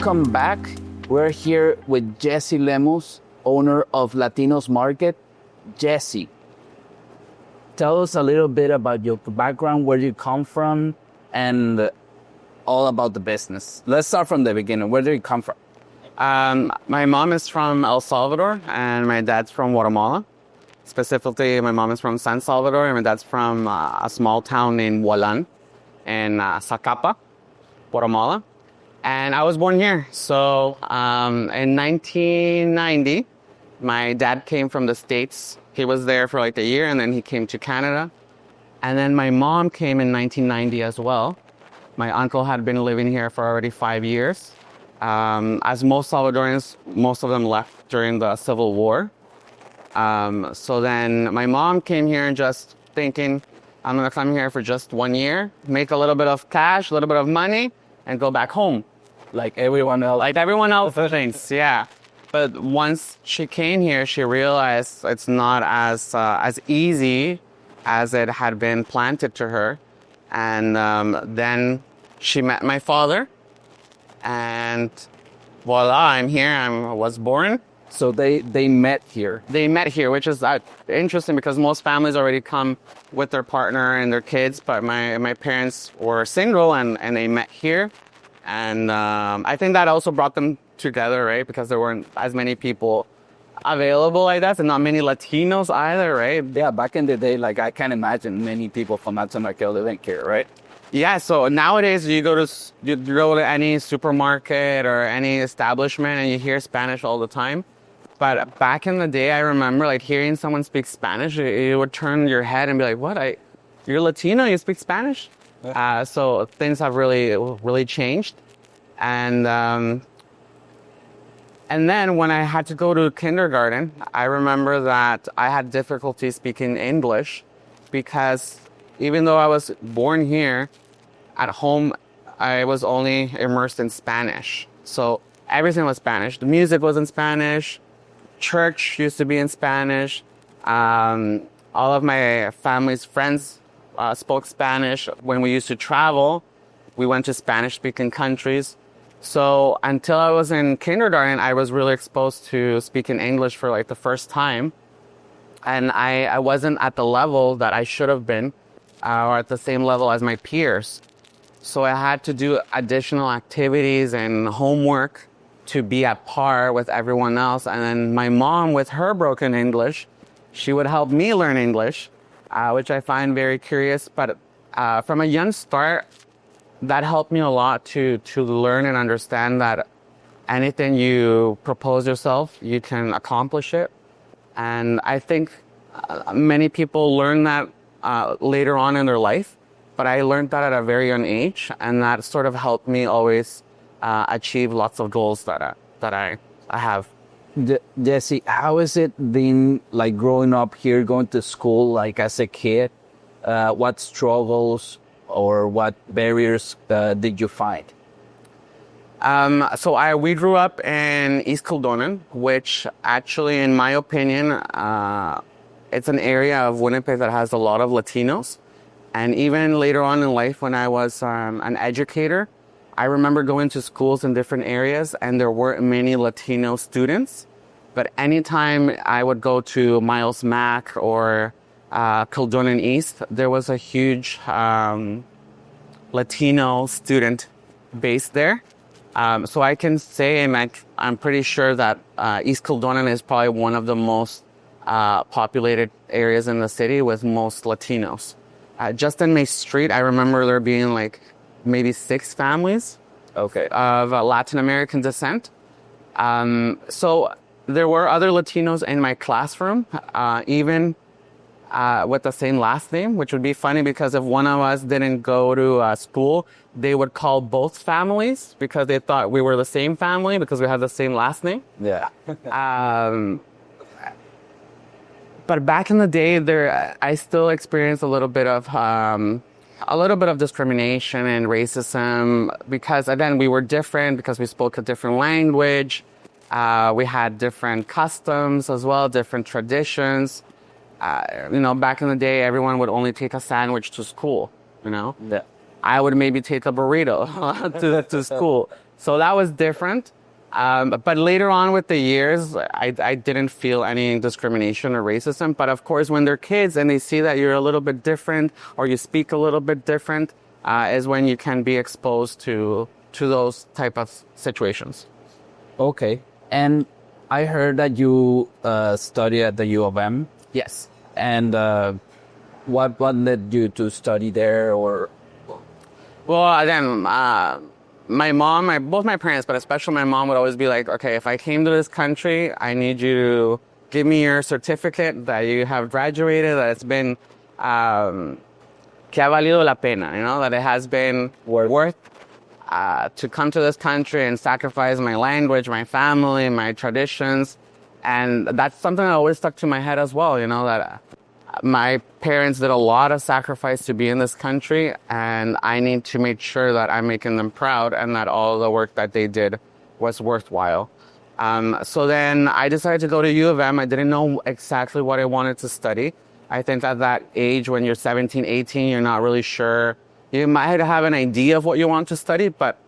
Welcome back. We're here with Jesse Lemus, owner of Latinos Market. Jesse, tell us a little bit about your background, where you come from, and all about the business. Let's start from the beginning. Where do you come from? My mom is from El Salvador and my dad's from Guatemala. Specifically, my mom is from San Salvador and my dad's from a small town named Hualan in Zacapa, Guatemala. And I was born here. So in 1990, my dad came from the States. He was there for like a year and then he came to Canada. And then my mom came in 1990 as well. My uncle had been living here for already 5 years. As most Salvadorians, most of them left during the Civil War. So then my mom came here and just thinking, I'm going to come here for just 1 year, make a little bit of cash, a little bit of money, and go back home. Like everyone else. Like everyone else thinks, yeah. But once she came here, she realized it's not as easy as it had been planted to her. And then she met my father. And voila, I'm here. I was born. So they met here. They met here, which is interesting because most families already come with their partner and their kids. But my parents were single and they met here. And I think that also brought them together, right? Because there weren't as many people available like that, and not many Latinos either, right? Yeah, back in the day, like I can't imagine many people from Latin America living here, right? Yeah, so nowadays you go to any supermarket or any establishment and you hear Spanish all the time. But back in the day, I remember like hearing someone speak Spanish, you would turn your head and be like, "What? You're Latino? You speak Spanish?" Yeah. So things have really changed, and then when I had to go to kindergarten, I remember that I had difficulty speaking English because even though I was born here, at home I was only immersed in Spanish. So everything was Spanish. The music was in Spanish. Church used to be in Spanish. All of my family's friends spoke Spanish. When we used to travel, we went to Spanish-speaking countries. So until I was in kindergarten, I was really exposed to speaking English for like the first time. And I wasn't at the level that I should have been or at the same level as my peers. So I had to do additional activities and homework to be at par with everyone else. And then my mom, with her broken English, she would help me learn English, which I find very curious. But from a young start, that helped me a lot to learn and understand that anything you propose yourself, you can accomplish it. And I think many people learn that later on in their life, but I learned that at a very young age, and that sort of helped me always achieve lots of goals that I have. Jesse, how is it been like growing up here, going to school like as a kid? What struggles or what barriers did you find? So we grew up in East Kildonan, which actually, in my opinion, it's an area of Winnipeg that has a lot of Latinos. And even later on in life, when I was an educator, I remember going to schools in different areas and there weren't many Latino students. But anytime I would go to Miles Mac or Kildonan East, there was a huge Latino student base there. So I can say, and I'm pretty sure that East Kildonan is probably one of the most populated areas in the city with most Latinos. Just in my street, I remember there being like maybe 6 families of Latin American descent. So there were other Latinos in my classroom, even with the same last name, which would be funny because if one of us didn't go to school, they would call both families because they thought we were the same family because we had the same last name. Yeah. But back in the day, I still experienced a little bit of discrimination and racism because, again, we were different because we spoke a different language. We had different customs as well, different traditions. Back in the day, everyone would only take a sandwich to school, Yeah. I would maybe take a burrito to school. So that was different. But later on with the years, I didn't feel any discrimination or racism. But of course, when they're kids and they see that you're a little bit different or you speak a little bit different, is when you can be exposed to those type of situations. Okay. And I heard that you study at the U of M. Yes. And what led you to study there? Or Well, again, my mom, both my parents, but especially my mom would always be like, okay, if I came to this country, I need you to give me your certificate that you have graduated, that it's been, que ha valido la pena, that it has been worth to come to this country and sacrifice my language, my family, my traditions. And that's something that always stuck to my head as well, that my parents did a lot of sacrifice to be in this country, and I need to make sure that I'm making them proud and that all the work that they did was worthwhile. So then I decided to go to U of M. I didn't know exactly what I wanted to study. I think at that age, when you're 17, 18, you're not really sure. You might have an idea of what you want to study, but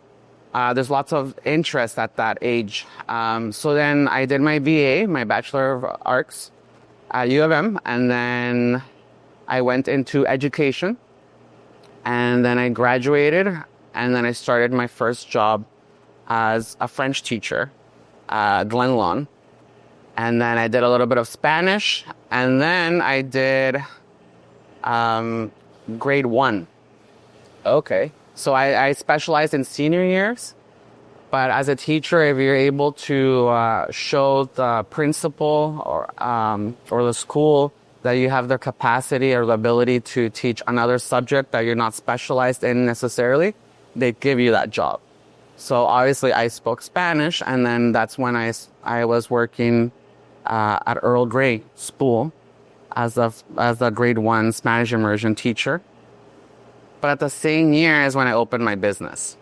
there's lots of interest at that age. So then I did my BA, my Bachelor of Arts, at U of M, and then I went into education, and then I graduated, and then I started my first job as a French teacher at Glen Lawn, and then I did a little bit of Spanish, and then I did grade 1. okay. So I specialized in senior years. But as a teacher, if you're able to show the principal or the school that you have the capacity or the ability to teach another subject that you're not specialized in necessarily, they give you that job. So obviously I spoke Spanish, and then that's when I was working at Earl Grey School as a grade 1 Spanish immersion teacher. But at the same year is when I opened my business.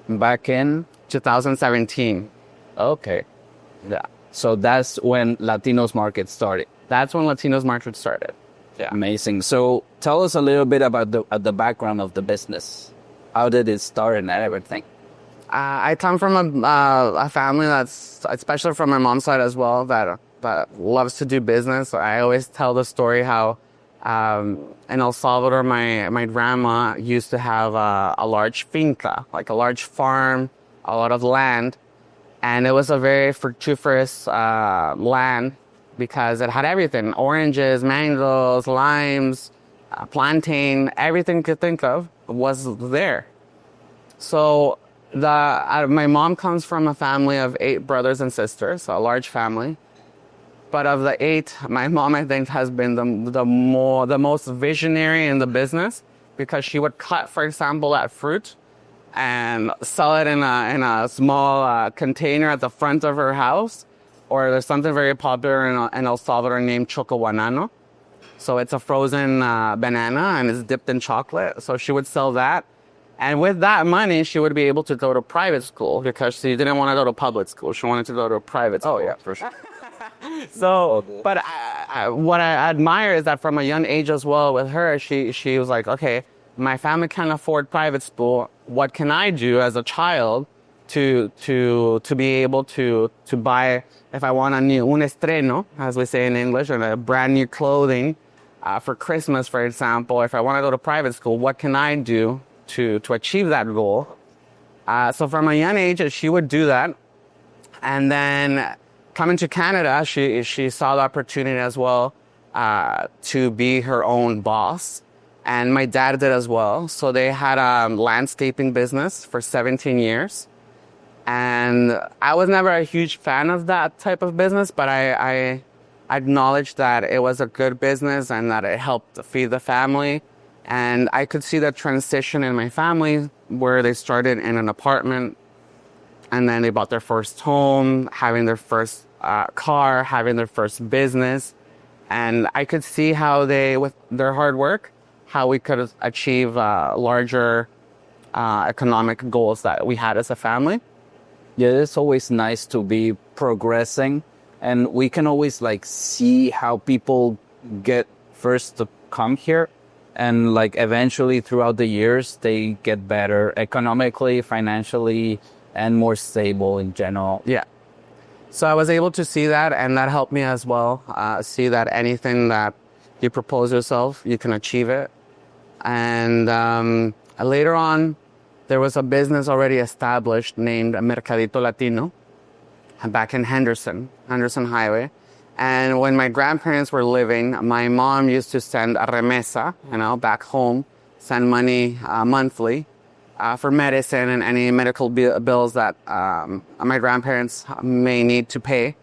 Back in 2017. okay. Yeah. So that's when Latinos Market started. That's when Latinos Market started. Yeah. Amazing. So tell us a little bit about the background of the business. How did it start and everything? I come from a family that's, especially from my mom's side as well, that loves to do business. I always tell the story how in El Salvador, my grandma used to have a large finca, like a large farm, a lot of land. And it was a very fructiferous land because it had everything: oranges, mangoes, limes, plantain, everything you could think of was there. So my mom comes from a family of 8 brothers and sisters, so a large family. But of the 8, my mom, I think, has been the most visionary in the business, because she would cut, for example, that fruit and sell it in a small container at the front of her house. Or there's something very popular in El Salvador named chocobanano. So it's a frozen banana, and it's dipped in chocolate. So she would sell that. And with that money, she would be able to go to private school, because she didn't want to go to public school. She wanted to go to a private school. Oh, yeah, for sure. So, but what I admire is that from a young age as well with her, she was like, okay, my family can't afford private school. What can I do as a child to be able to buy, if I want un estreno, as we say in English, or a brand new clothing for Christmas, for example. If I want to go to private school, what can I do to achieve that goal? So from a young age, she would do that. And then coming to Canada, she saw the opportunity as well to be her own boss. And my dad did as well. So they had a landscaping business for 17 years. And I was never a huge fan of that type of business, but I acknowledged that it was a good business and that it helped feed the family. And I could see the transition in my family, where they started in an apartment, and then they bought their first home, having their first car, having their first business. And I could see how with their hard work, how we could achieve larger economic goals that we had as a family. Yeah, it's always nice to be progressing, and we can always see how people get first to come here, and eventually throughout the years they get better economically, financially, and more stable in general. Yeah. So I was able to see that, and that helped me as well. See that anything that you propose yourself, you can achieve it. And later on, there was a business already established named Mercadito Latino back in Henderson Highway. And when my grandparents were living, my mom used to send a remesa, back home, send money monthly for medicine and any medical bills that my grandparents may need to pay.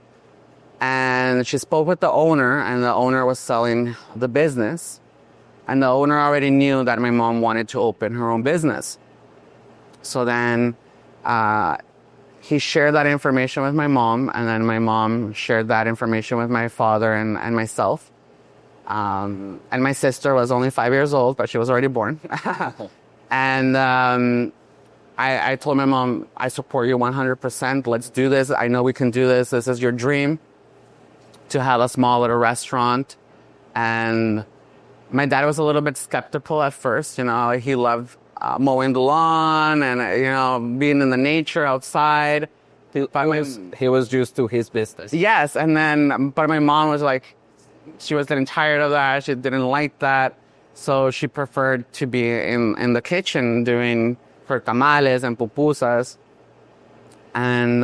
And she spoke with the owner, and the owner was selling the business. And the owner already knew that my mom wanted to open her own business. So then he shared that information with my mom, and then my mom shared that information with my father and myself. And my sister was only 5 years old, but she was already born. And I told my mom, I support you 100%. Let's do this. I know we can do this. This is your dream, to have a small little restaurant. And my dad was a little bit skeptical at first. He loved mowing the lawn and, being in the nature outside. He was used to his business. Yes. But my mom was like, she was getting tired of that. She didn't like that. So she preferred to be in the kitchen doing her tamales and pupusas. And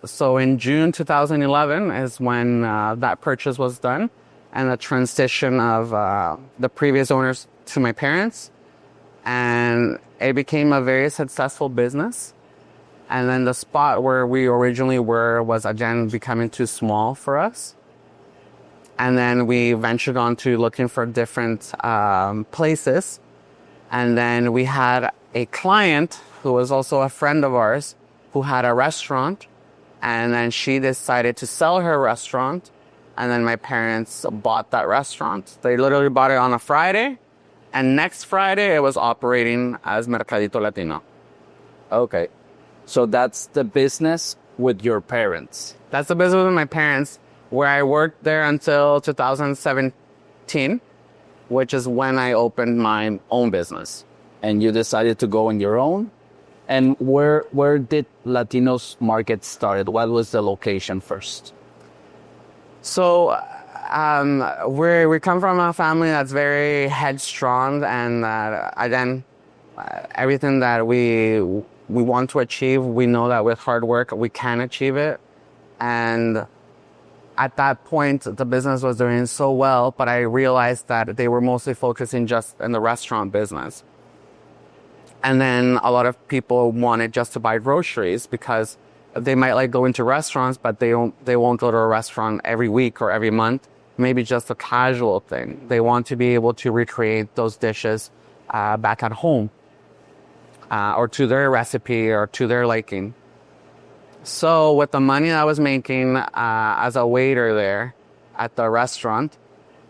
so in June 2011 is when that purchase was done, and the transition of the previous owners to my parents. And it became a very successful business. And then the spot where we originally were was again becoming too small for us. And then we ventured on to looking for different places. And then we had a client who was also a friend of ours who had a restaurant. And then she decided to sell her restaurant. And then my parents bought that restaurant. They literally bought it on a Friday. And next Friday, it was operating as Mercadito Latino. Okay. So that's the business with your parents. That's the business with my parents, where I worked there until 2017, which is when I opened my own business. And you decided to go on your own? And where did Latinos Market started? What was the location first? So we come from a family that's very headstrong, and again, everything that we want to achieve, we know that with hard work we can achieve it. And at that point, the business was doing so well, but I realized that they were mostly focusing just in the restaurant business. And then a lot of people wanted just to buy groceries, because they might like go into restaurants, but they won't go to a restaurant every week or every month. Maybe just a casual thing. They want to be able to recreate those dishes back at home, or to their recipe or to their liking. So with the money I was making as a waiter there at the restaurant,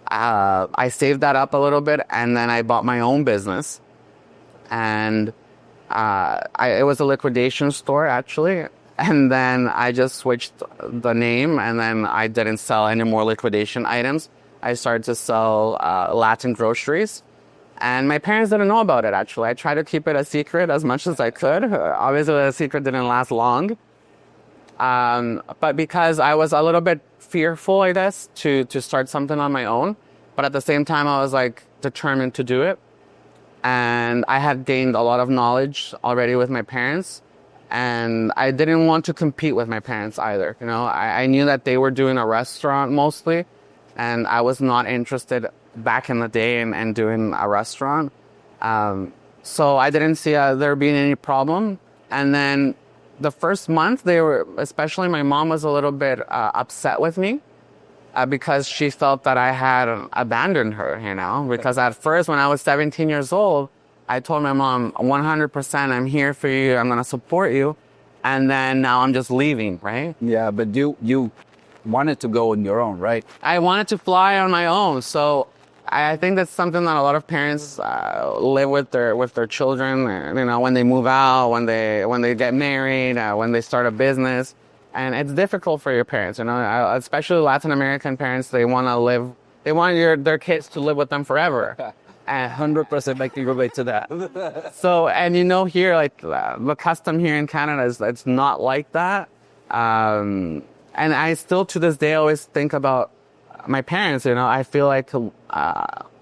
I saved that up a little bit, and then I bought my own business. And it was a liquidation store, actually. And then I just switched the name, and then I didn't sell any more liquidation items. I started to sell Latin groceries. And my parents didn't know about it, actually. I tried to keep it a secret as much as I could. Obviously, the secret didn't last long. But because I was a little bit fearful, I guess, to start something on my own. But at the same time, I was like determined to do it. And I had gained a lot of knowledge already with my parents. And I didn't want to compete with my parents either. I knew that they were doing a restaurant mostly, and I was not interested back in the day in doing a restaurant. So I didn't see there being any problem. And then the first month, especially my mom was a little bit upset with me because she felt that I had abandoned her, because at first when I was 17 years old, I told my mom, 100%, I'm here for you. I'm going to support you. And then now I'm just leaving, right? Yeah, but you wanted to go on your own, right? I wanted to fly on my own. So I think that's something that a lot of parents live with their children, when they move out, when they get married, when they start a business. And it's difficult for your parents, especially Latin American parents. They want their kids to live with them forever. And 100% I can relate to that. So, and you know, here, like the custom here in Canada is it's not like that. And I still to this day always think about my parents. You know, I feel like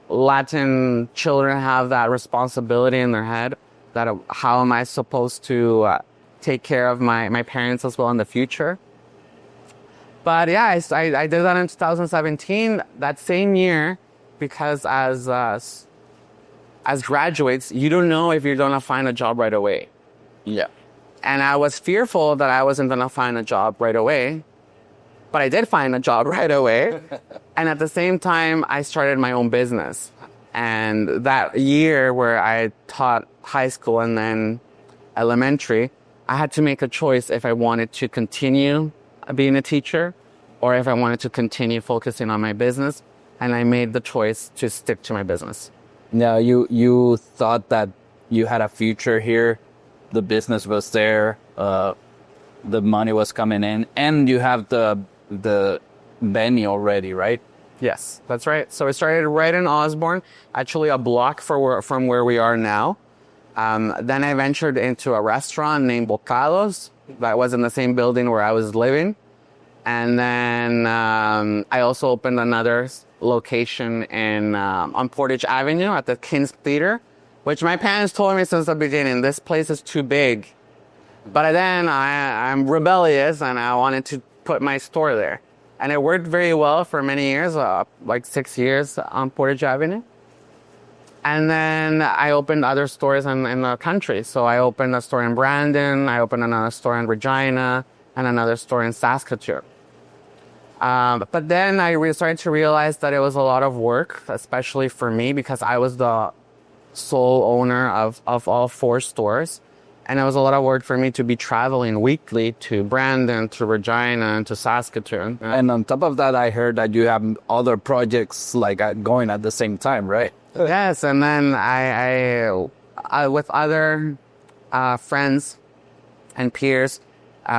Latin children have that responsibility in their head that how am I supposed to take care of my parents as well in the future. But yeah, I did that in 2017, that same year, because as graduates, you don't know if you're gonna find a job right away. Yeah. And I was fearful that I wasn't gonna find a job right away, but I did find a job right away. And at the same time, I started my own business. And that year where I taught high school and then elementary, I had to make a choice if I wanted to continue being a teacher or if I wanted to continue focusing on my business. And I made the choice to stick to my business. Now, you thought that you had a future here. The business was there. The money was coming in. And you have the venue already, right? Yes, that's right. So I started right in Osborne, actually a block from where we are now. Then I ventured into a restaurant named Bocados that was in the same building where I was living. And then I also opened another location on Portage Avenue at the King's Theater, which my parents told me since the beginning, this place is too big. But then I'm rebellious and I wanted to put my store there. And it worked very well for many years, like 6 years on Portage Avenue. And then I opened other stores in the country. So I opened a store in Brandon, I opened another store in Regina, and another store in Saskatoon. But then I started to realize that it was a lot of work, especially for me, because I was the sole owner of all 4 stores. And it was a lot of work for me to be traveling weekly to Brandon, to Regina, and to Saskatoon. And on top of that, I heard that you have other projects like going at the same time, right? Yes, and then I with other friends and peers,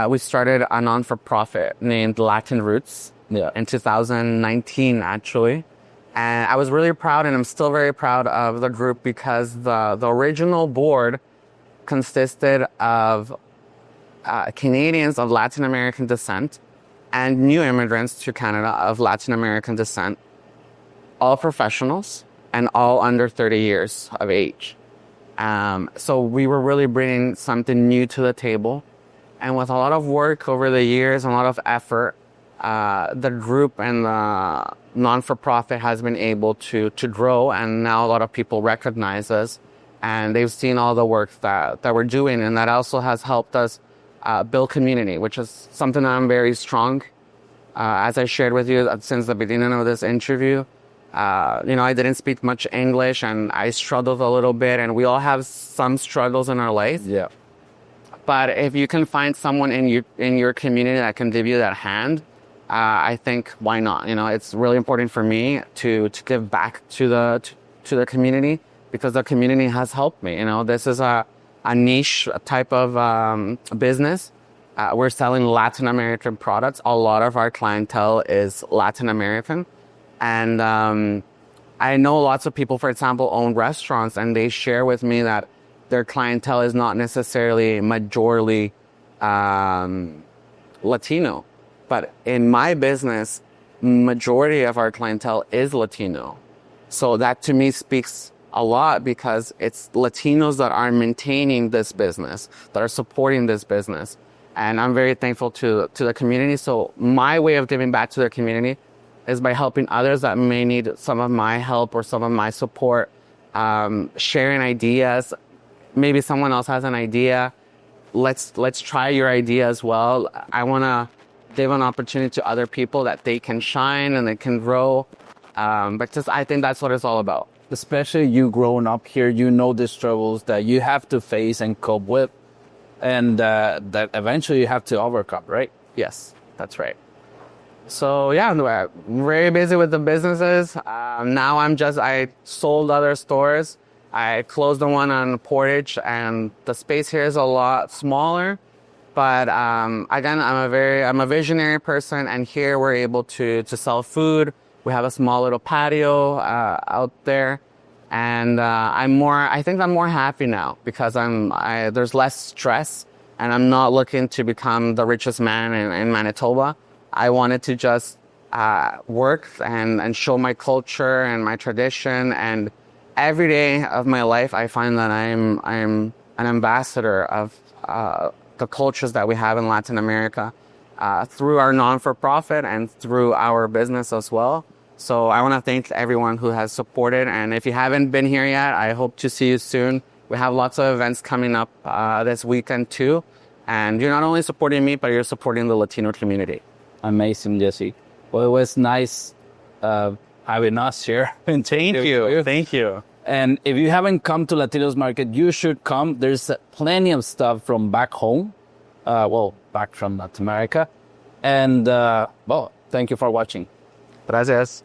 we started a non-for-profit named Latin Roots in 2019, actually. And I was really proud, and I'm still very proud of the group because the original board consisted of Canadians of Latin American descent and new immigrants to Canada of Latin American descent, all professionals and all under 30 years of age. So we were really bringing something new to the table. And with a lot of work over the years and a lot of effort, the group and the non-for-profit has been able to grow, and now a lot of people recognize us. And they've seen all the work that we're doing, and that also has helped us build community, which is something that I'm very strong. As I shared with you since the beginning of this interview, I didn't speak much English, and I struggled a little bit, and we all have some struggles in our life. Yeah. But if you can find someone in your community that can give you that hand, I think why not? It's really important for me to give back to the community, because the community has helped me. This is a niche type of business. We're selling Latin American products. A lot of our clientele is Latin American. And I know lots of people, for example, own restaurants, and they share with me that their clientele is not necessarily majorly Latino. But in my business, majority of our clientele is Latino. So that to me speaks a lot, because it's Latinos that are maintaining this business, that are supporting this business. And I'm very thankful to the community. So my way of giving back to the community is by helping others that may need some of my help or some of my support, sharing ideas. Maybe someone else has an idea. Let's try your idea as well. I want to give an opportunity to other people that they can shine and they can grow. But I think that's what it's all about. Especially you growing up here, the struggles that you have to face and cope with, and that eventually you have to overcome, right? Yes, that's right. So yeah, I'm very busy with the businesses. Now I sold other stores. I closed the one on Portage, and the space here is a lot smaller. But again, I'm a visionary person, and here we're able to sell food. We have a small little patio out there, And I think I'm more happy now because there's less stress, and I'm not looking to become the richest man in Manitoba. I wanted to just work and show my culture and my tradition. And every day of my life, I find that I'm an ambassador of the cultures that we have in Latin America through our non-for-profit and through our business as well. So I want to thank everyone who has supported. And if you haven't been here yet, I hope to see you soon. We have lots of events coming up this weekend too. And you're not only supporting me, but you're supporting the Latino community. Amazing, Jesse. Well, it was nice having us here. Thank you. Thank you. And if you haven't come to Latinos Market, you should come. There's plenty of stuff from back home. Back from Latin America. And, thank you for watching. Gracias.